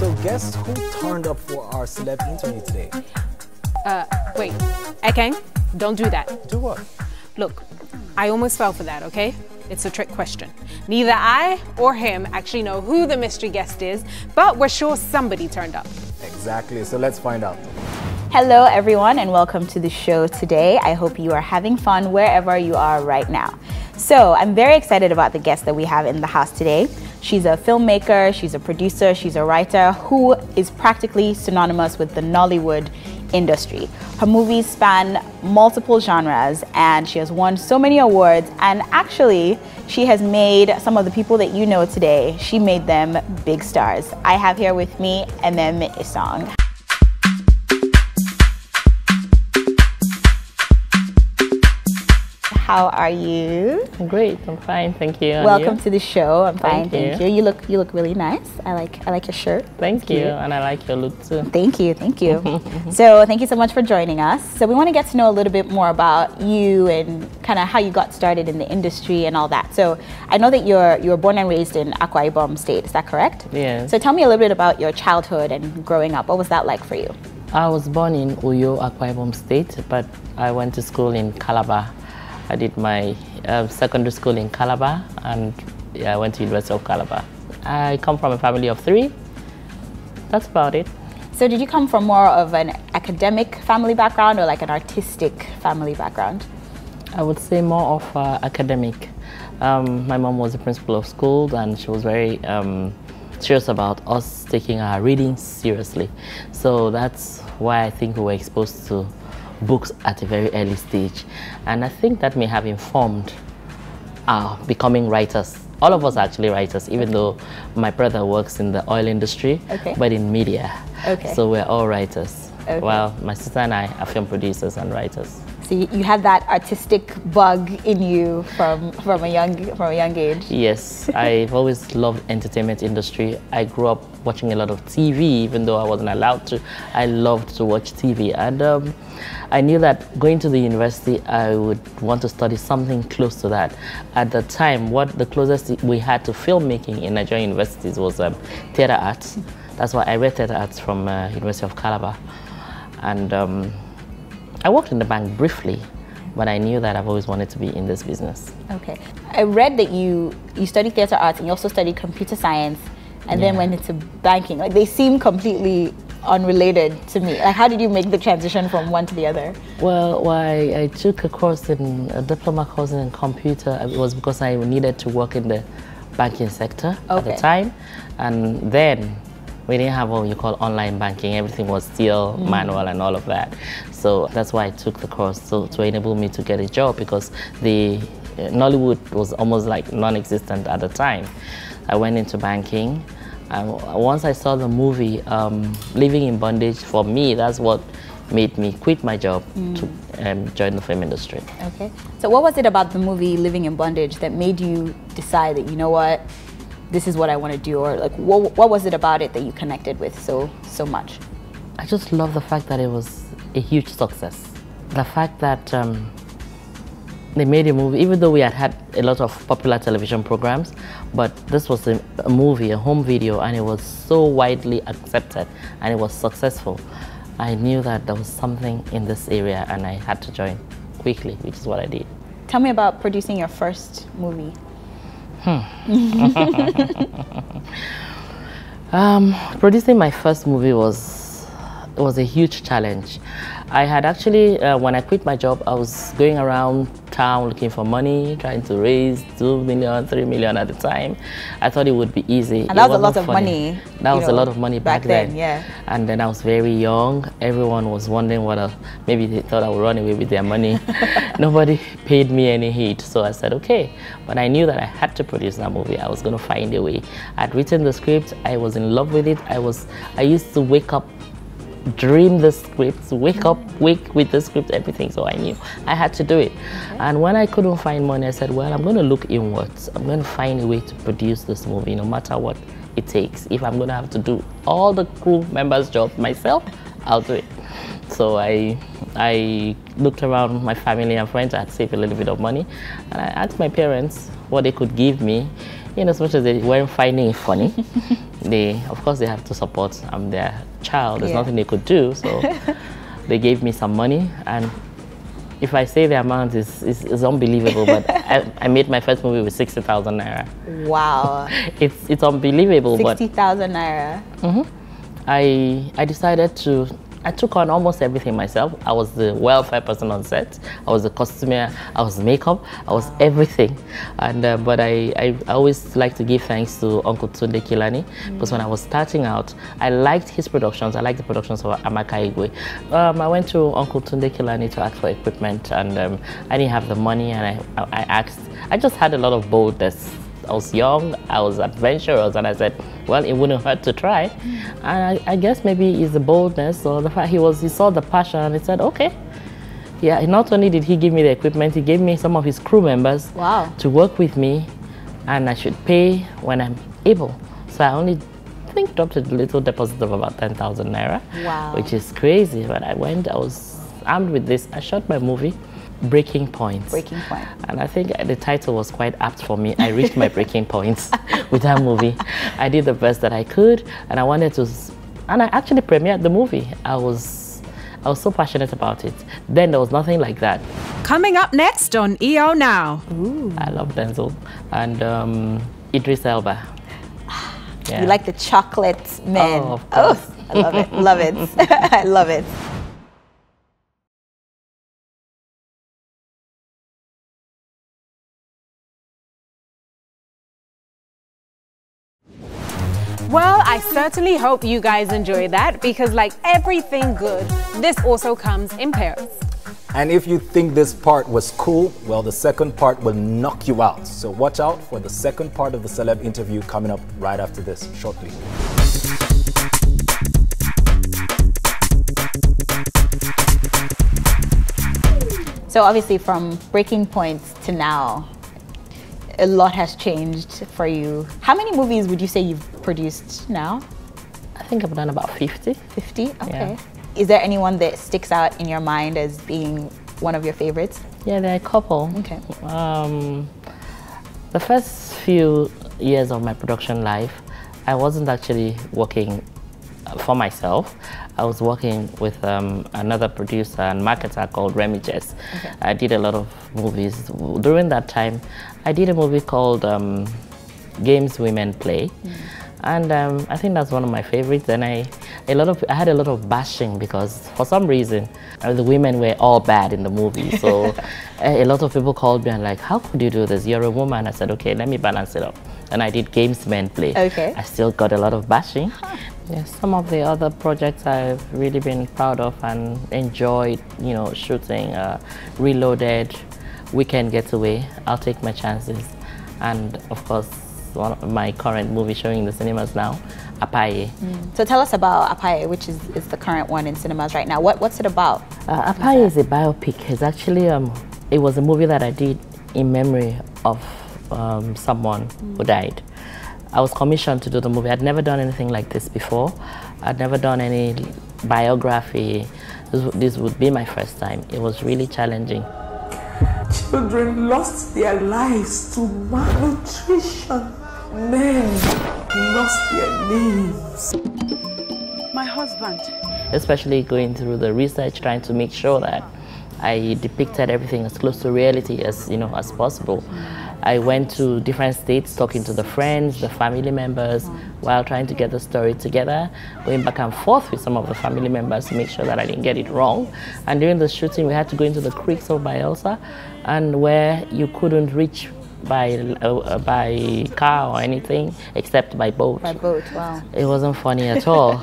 So guess who turned up for our celeb interview today? Wait, Ekeng, don't do that. Do what? Look, I almost fell for that, okay? It's a trick question. Neither I or him actually know who the mystery guest is, but we're sure somebody turned up. Exactly, so let's find out. Hello everyone and welcome to the show today. I hope you are having fun wherever you are right now. So I'm very excited about the guest that we have in the house today. She's a filmmaker, she's a producer, she's a writer who is practically synonymous with the Nollywood industry. Her movies span multiple genres and she has won so many awards, and actually she has made some of the people that you know today, she made them big stars. I have here with me Emem Isong. How are you? I'm great. I'm fine, thank you. Welcome to the show. I'm fine, thank you. You look really nice. I like your shirt. Thank you, and I like your look too. Thank you. So thank you so much for joining us. So we want to get to know a little bit more about you and kind of how you got started in the industry and all that. So I know that you were born and raised in Akwa Ibom State. Is that correct? Yeah. So tell me a little bit about your childhood and growing up. What was that like for you? I was born in Uyo, Akwa Ibom State, but I went to school in Calabar. I did my secondary school in Calabar, and I went to University of Calabar. I come from a family of 3. That's about it. So did you come from more of an academic family background or like an artistic family background? I would say more of academic. My mom was the principal of school, and she was very serious about us taking our reading seriously. So that's why I think we were exposed to books at a very early stage, and I think that may have informed our becoming writers. All of us are actually writers, even though my brother works in the oil industry, but in media. So we're all writers. Well, my sister and I are film producers and writers. So you had that artistic bug in you from a young age. Yes, I've always loved entertainment industry. I grew up watching a lot of TV, even though I wasn't allowed to. I loved to watch TV, and I knew that going to the university, I would want to study something close to that. At the time, the closest we had to filmmaking in Nigerian universities was theatre arts. That's why I read theatre arts from University of Calabar, and I worked in the bank briefly, but I knew that I've always wanted to be in this business. Okay. I read that you studied theatre arts and you also studied computer science and then went into banking. Like, they seem completely unrelated to me. Like, how did you make the transition from one to the other? Well, I took a course a diploma course in computer. It was because I needed to work in the banking sector at the time, and then we didn't have what you call online banking. Everything was still manual and all of that. So that's why I took the course, to enable me to get a job, because the Nollywood was almost like non-existent at the time. I went into banking. Once I saw the movie, Living in Bondage, for me, that's what made me quit my job to join the film industry. Okay. So what was it about the movie Living in Bondage that made you decide that, you know what, this is what I want to do? Or like, what was it about it that you connected with so much? I just love the fact that it was a huge success. The fact that they made a movie, even though we had a lot of popular television programs, but this was a movie, a home video, and it was so widely accepted and it was successful. I knew that there was something in this area and I had to join quickly, which is what I did. Tell me about producing your first movie. Producing my first movie was a huge challenge. I had actually, when I quit my job, I was going around town looking for money, trying to raise 2 million, 3 million at the time. I thought it would be easy. And that was a lot of money. That was a lot of money back then. Yeah. And then I was very young. Everyone was wondering maybe they thought I would run away with their money. Nobody paid me any heed. So I said, okay. But I knew that I had to produce that movie. I was going to find a way. I'd written the script. I was in love with it. I used to wake up, dream the scripts, wake with the script, everything. So I knew I had to do it. And when I couldn't find money, I said, well, I'm going to look inwards. I'm going to find a way to produce this movie, no matter what it takes. If I'm going to have to do all the crew members' job myself, I'll do it. So I looked around my family and friends. I had saved a little bit of money, and I asked my parents what they could give me in as much as they weren't finding it funny, of course they have to support their child. There's nothing they could do, so they gave me some money, and if I say the amount is unbelievable, but I made my first movie with 60,000 naira. Wow. It's unbelievable. 60,000 naira. I decided to. I took on almost everything myself. I was the welfare person on set. I was the costumer. I was makeup. I was everything. And but I always like to give thanks to Uncle Tunde Kilani, because when I was starting out, I liked his productions. I liked the productions of Amaka Igwe. I went to Uncle Tunde Kilani to ask for equipment, and I didn't have the money, and I asked. I just had a lot of boldness. I was young, I was adventurous, and I said, well, it wouldn't hurt to try. And I guess maybe it's the boldness or the fact he saw the passion, and he said, okay. Yeah, not only did he give me the equipment, he gave me some of his crew members to work with me, and I should pay when I'm able. So I only think dropped a little deposit of about 10,000 naira, which is crazy. But I was armed with this. I shot my movie, Breaking Point. Breaking Point. And I think the title was quite apt for me. I reached my breaking points with that movie. I did the best that I could, and I wanted to, and I actually premiered the movie. I was so passionate about it. Then there was nothing like that. Coming up next on EO Now. Ooh. I love Denzel and Idris Elba. You like the chocolate men. Oh, of course. I love it. Love it. I love it. Well, I certainly hope you guys enjoy that, because like everything good, this also comes in pairs. And if you think this part was cool, well, the second part will knock you out. So watch out for the second part of the celeb interview coming up right after this, shortly. So obviously from Breaking Points to now, a lot has changed for you. How many movies would you say you've produced now? I think I've done about 50. 50? Okay. Yeah. Is there anyone that sticks out in your mind as being one of your favorites? Yeah, there are a couple. Okay. The first few years of my production life, I wasn't actually working for myself. I was working with another producer and marketer called Remy Jess. Okay. I did a lot of movies. During that time, I did a movie called Games Women Play. And I think that's one of my favorites. And I had a lot of bashing, because for some reason the women were all bad in the movie. So a lot of people called me and like, how could you do this? You're a woman. I said, okay, let me balance it up. And I did Games Men Play. Okay. I still got a lot of bashing. Yeah, some of the other projects I've really been proud of and enjoyed, you know, shooting, Reloaded, Weekend Getaway, I'll Take My Chances, and of course one of my current movie showing in the cinemas now, Apaye. So tell us about Apaye, which is the current one in cinemas right now. What's it about? Apaye is a biopic. It's actually it was a movie that I did in memory of someone who died. I was commissioned to do the movie. I'd never done anything like this before. I'd never done any biography. This would be my first time. It was really challenging. Children lost their lives to malnutrition. Men lost their names. My husband. Especially going through the research, trying to make sure that I depicted everything as close to reality as as possible. I went to different states talking to the friends, the family members, while trying to get the story together, going back and forth with some of the family members to make sure that I didn't get it wrong. And during the shooting, we had to go into the creeks of Bayelsa, and where you couldn't reach by car or anything except by boat. By boat, wow. It wasn't funny at all.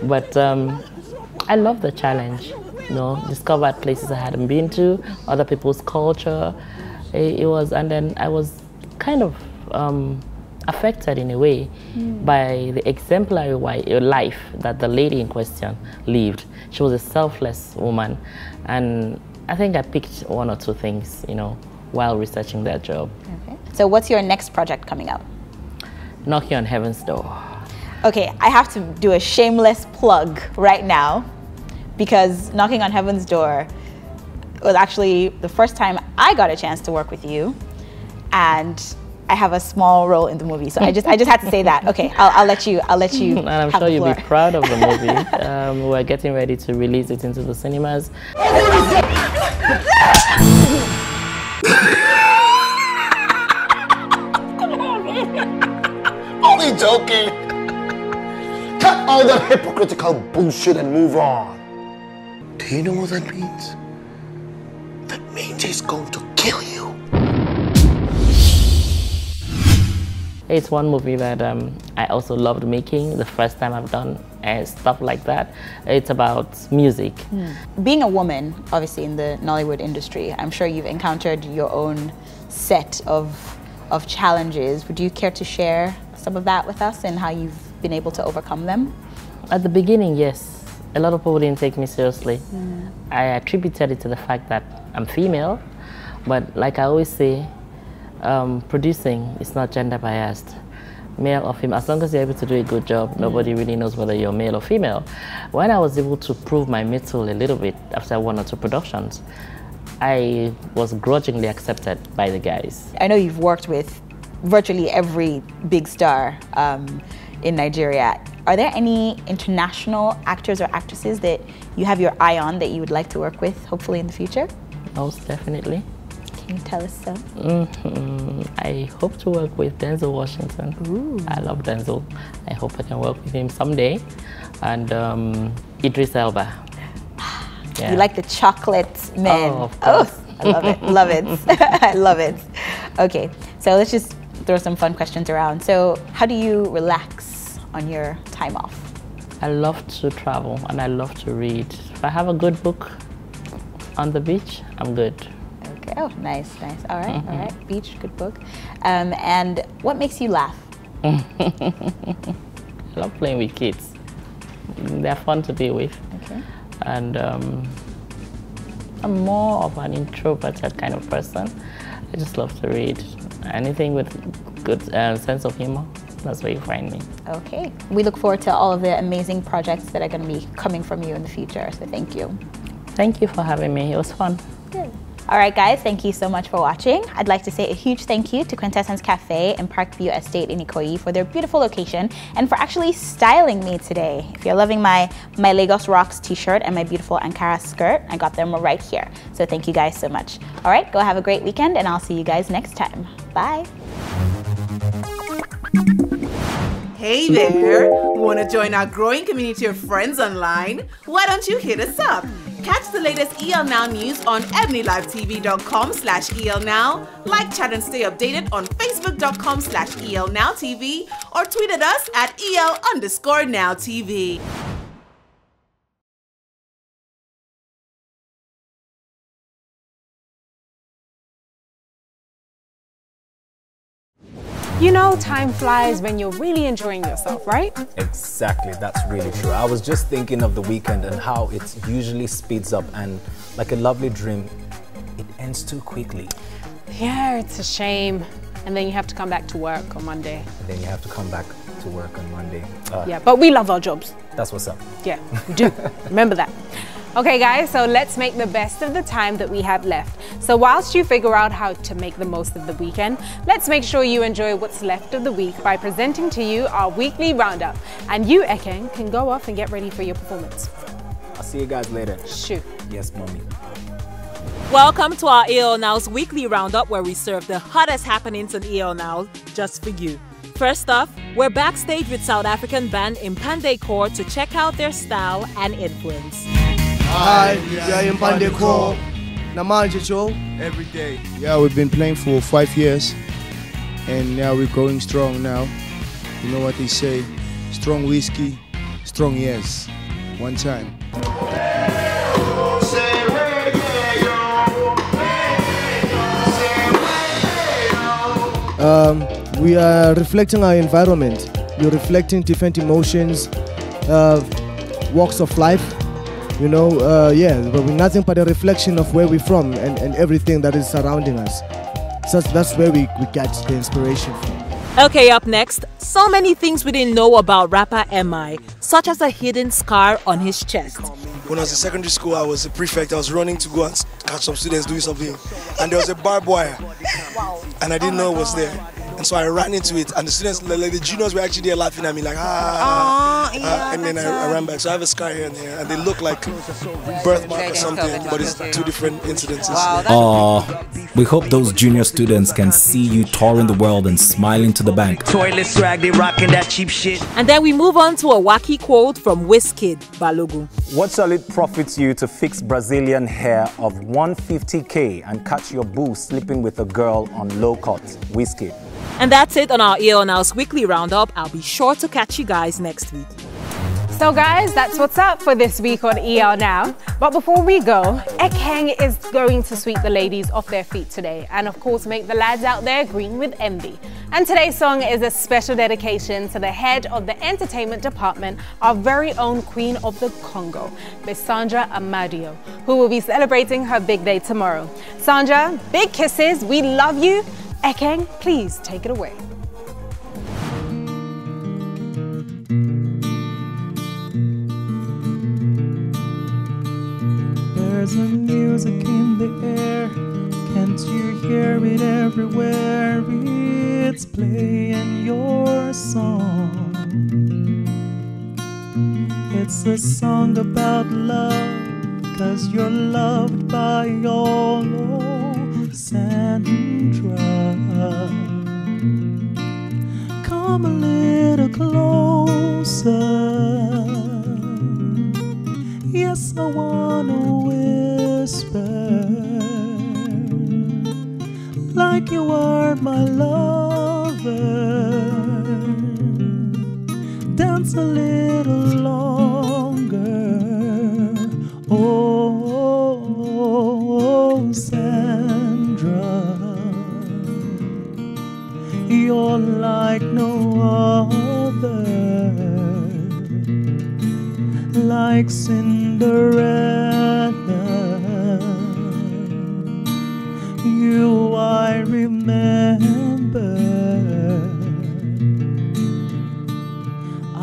But I love the challenge. Discovered places I hadn't been to, other people's culture. It was, and then I was kind of affected in a way by the exemplary life that the lady in question lived. She was a selfless woman, and I think I picked one or two things, while researching that job. Okay. So what's your next project coming out? Knocking on Heaven's Door. Okay, I have to do a shameless plug right now, because Knocking on Heaven's Door was actually the first time I got a chance to work with you, and I have a small role in the movie. So I just had to say that. Okay, I'll let you. And I'm sure you'll be proud of the movie. We're getting ready to release it into the cinemas. Only joking. Cut all that hypocritical bullshit and move on. Do you know what that means? That means he's going to kill you. It's one movie that I also loved making the first time I've done stuff like that. It's about music. Being a woman, obviously in the Nollywood industry, I'm sure you've encountered your own set of challenges. Would you care to share some of that with us and how you've been able to overcome them? At the beginning, yes. A lot of people didn't take me seriously. I attributed it to the fact that I'm female, but like I always say, producing is not gender biased. Male or female, as long as you're able to do a good job, nobody really knows whether you're male or female. When I was able to prove my mettle a little bit after 1 or 2 productions, I was grudgingly accepted by the guys. I know you've worked with virtually every big star in Nigeria. Are there any international actors or actresses that you have your eye on that you would like to work with, hopefully in the future? Most definitely. Can you tell us so? I hope to work with Denzel Washington. Ooh. I love Denzel. I hope I can work with him someday. And Idris Elba. Yeah. You like the chocolate men. Oh, of course. I love it, love it. I love it. Okay, so let's just throw some fun questions around. So how do you relax on your time off? I love to travel and I love to read. If I have a good book on the beach, I'm good. Okay, oh, nice, nice. All right, all right. Beach, good book. And what makes you laugh? I love playing with kids. They're fun to be with. Okay. And I'm more of an introverted kind of person. I just love to read. Anything with good sense of humor, that's where you find me. Okay. We look forward to all of the amazing projects that are going to be coming from you in the future, so thank you. Thank you for having me. It was fun. Good. All right, guys, thank you so much for watching. I'd like to say a huge thank you to Quintessence Cafe in Parkview Estate in Ikoyi for their beautiful location and for actually styling me today. If you're loving my Lagos Rocks t-shirt and my beautiful Ankara skirt, I got them right here. So thank you guys so much. All right, go have a great weekend and I'll see you guys next time. Bye. Hey there! Want to join our growing community of friends online? Why don't you hit us up? Catch the latest EL Now news on ebonylivetv.com/ELNow, like, chat and stay updated on facebook.com/ELNowTV, or tweet at us at EL_NowTV. You know, time flies when you're really enjoying yourself, right? Exactly, that's really true. I was just thinking of the weekend and how it usually speeds up, and like a lovely dream, it ends too quickly. Yeah, it's a shame. And then you have to come back to work on Monday. And then you have to come back to work on Monday. Yeah, but we love our jobs. That's what's up. Yeah, we do. Remember that. Okay guys, so let's make the best of the time that we have left. So whilst you figure out how to make the most of the weekend, let's make sure you enjoy what's left of the week by presenting to you our weekly roundup. And you, Eken, can go off and get ready for your performance. I'll see you guys later. Shoo. Yes, mommy. Welcome to our EL Now's weekly roundup, where we serve the hottest happenings in EL Now just for you. First off, we're backstage with South African band Impande Core to check out their style and influence. Hi, we are Impande Core. Namanje Joe. Every day. Yeah, we've been playing for 5 years, and now we're going strong now. You know what they say, strong whiskey, strong years. One time. We are reflecting our environment. We're reflecting different emotions, walks of life. You know, yeah, but we're nothing but a reflection of where we're from and everything that is surrounding us. So that's where we get the inspiration from. Okay, up next, so many things we didn't know about rapper MI, such as a hidden scar on his chest. When I was in secondary school, I was a prefect. I was running to go and catch some students doing something, and there was a barbed wire, and I didn't know it was there. And so I ran into it, and the students, like the juniors, were actually there laughing at me, like and then I ran back. So I have a scar here and there, and they look like birthmark or something, but it's two different incidences. We hope those junior students can see you touring the world and smiling to the bank. Toilet swag, they rocking that cheap shit. And then we move on to a wacky quote from Wizkid Balogun. What shall it profit you to fix Brazilian hair of 150K and catch your boo sleeping with a girl on low cut? Wizkid. And that's it on our EL Now's weekly roundup. I'll be sure to catch you guys next week. So guys, that's what's up for this week on EL Now. But before we go, Ekeng is going to sweep the ladies off their feet today and of course make the lads out there green with envy. And today's song is a special dedication to the head of the entertainment department, our very own Queen of the Congo, Miss Sandra Amadio, who will be celebrating her big day tomorrow. Sandra, big kisses, we love you. Ekeng, please take it away. There's a music in the air, can't you hear it everywhere? It's playing your song. It's a song about love, 'cause you're loved by all. Oh, Sandra, come a little closer. Yes, I wanna whisper like you are my lover. Dance a little longer. Oh, Sandra, you're like no other. Like Cinderella, you I remember.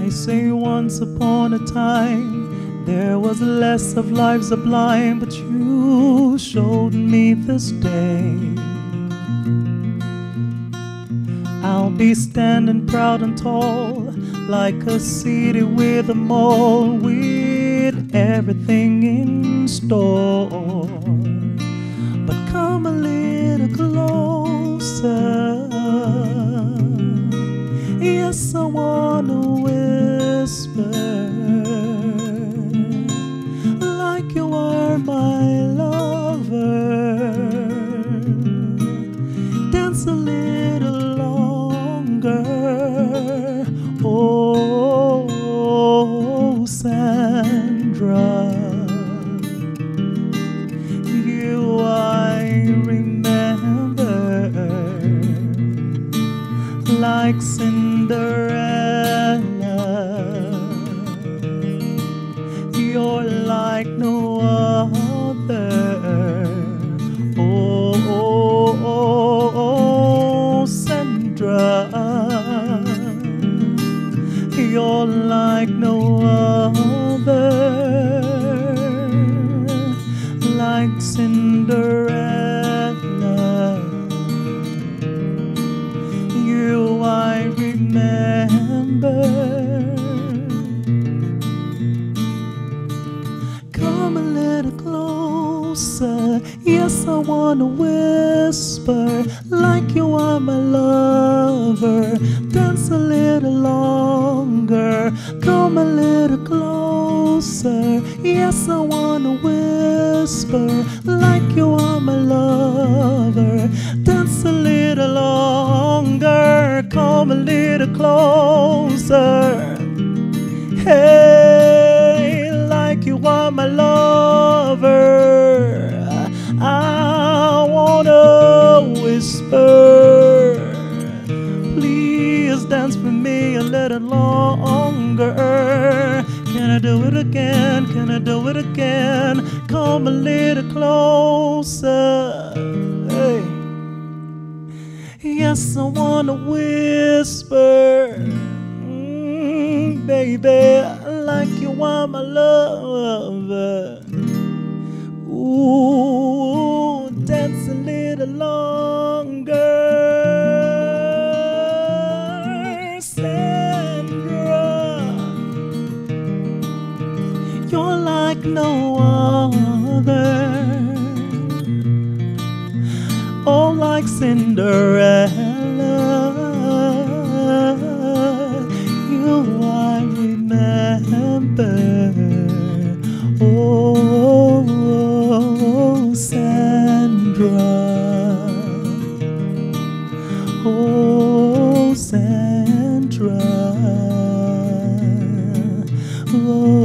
I say once upon a time there was less of life sublime, but you showed me this day. I'll be standing proud and tall, like a city with a mall, with everything in store. But come a little closer. Yes, I wanna whisper like you are my lover. Dance a little longer. Oh, Sandra, you I remember. Like Cinderella, you're like no other. Oh, Sandra, you're like no other. Like Cinderella, you I remember. Come a little closer. Yes, I wanna whisper like you are my lover. Dance a little longer. Come a little closer. Yes, I wanna whisper like you are my lover. Dance a little longer. Come a little closer. Hey, like you are my lover. I wanna whisper. Please dance with me a little longer. Can I do it again? Can I do it again? Come a little closer. Hey. Yes, I wanna whisper, baby, like you are my lover. Ooh, dance a little longer. like no other. Oh, like Cinderella, you I remember. Oh, Sandra. Oh, Sandra. Oh.